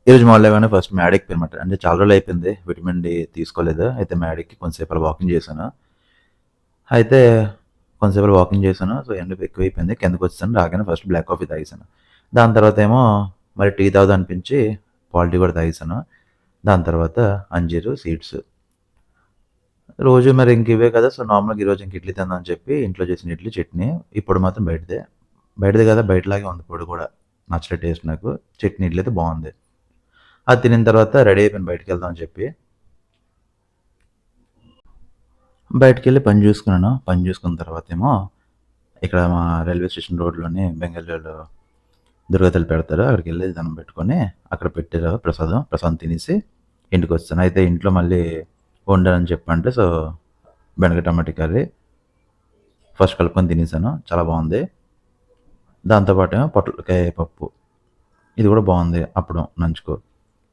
ఈరోజు మార్నింగ్ లేవగానే ఫస్ట్ మేడ ఎక్కిపోయానమాట. అంటే చాలా రోజులు అయిపోయింది విటమిన్ డి తీసుకోలేదు. అయితే మేడ ఎక్కి కొంతసేపు అలా వాకింగ్ చేశాను. అయితే కొంతసేపు అలా వాకింగ్ చేశాను. సో ఎండ ఎక్కువైపోయింది. కిందకి వచ్చేసాను. రాగానే ఫస్ట్ బ్లాక్ కాఫీ తాగేసాను. దాని తర్వాత ఏమో మరి టీ తాగుదాం అనిపించి పాలు టీ కూడా తాగేసాను. దాని తర్వాత అంజీరు, సీడ్స్. రోజు మరి ఇంక ఇవే కదా! సో నార్మల్‌గా ఈరోజు ఇంక ఇడ్లీ తిందాం అని చెప్పి ఇంట్లో చేసిన ఇడ్లీ, చట్నీ. ఈ పొడి మాత్రం బయటదే. బయటది కదా! బయటలాగే ఉంది పొడి కూడా. నచ్చలే టేస్ట్ నాకు. చట్నీ, ఇడ్లీ అయితే బాగుంది. అది తినిన తర్వాత రెడీ అయిపోయాను బయటికెళ్దాం అని చెప్పి. బయటికెళ్ళి పని చూసుకున్నాను. పని చూసుకున్న తర్వాతేమో ఇక్కడ మా రైల్వే స్టేషన్ రోడ్‌లోని బెంగళూరులో దుర్గా తల్లి పెడతారు. అక్కడికెళ్ళి దండం పెట్టుకొని అక్కడ పెట్టారు ప్రసాదం. ప్రసాదం తినేసి ఇంటికొచ్చేసాను. అయితే ఇంట్లో మళ్ళీ వండానని చెప్పంటే సో బెండకాయ టమాటా కర్రీ ఫస్ట్ కలుపుకొని తినేసాను. చాలా బాగుంది. దాంతో పాటేమో పొట్లకాయ పప్పు. ఇది కూడా బాగుంది అప్పడం నంచుకో.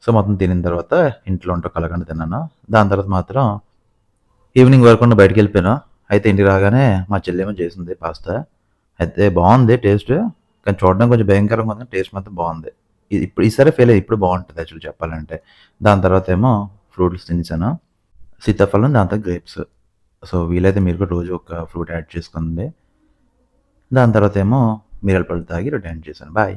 సో మొత్తం తినిన తర్వాత ఇంట్లో ఉంటూ కలగండ తిన్నాను. దాని తర్వాత మాత్రం ఈవినింగ్ వరకు బయటికెళ్ళిపోయాను. అయితే ఇంటికి రాగానే మా చెల్లేమో చేసింది పాస్తా. అయితే బాగుంది టేస్ట్. కానీ చూడడానికి కొంచెం భయంకరంగా ఉంది. టేస్ట్ మాత్రం బాగుంది. ఇది ఇప్పుడు ఈసారి ఫెయిల్ అయ్యింది. ఇప్పుడు బాగుంటది యాక్చువల్లీ చెప్పాలంటే. దాని తర్వాతేమో ఫ్రూట్స్ తినేసాను. సీతాఫలం, దాని తర్వాత గ్రేప్స్. సో వీలైతే మీరు కూడా రోజు ఒక ఫ్రూట్ యాడ్ చేసుకోండి. దాని తర్వాతేమో మిరియాల పళ్ళు తాగి రొట్టె చేశాను. బాయ్.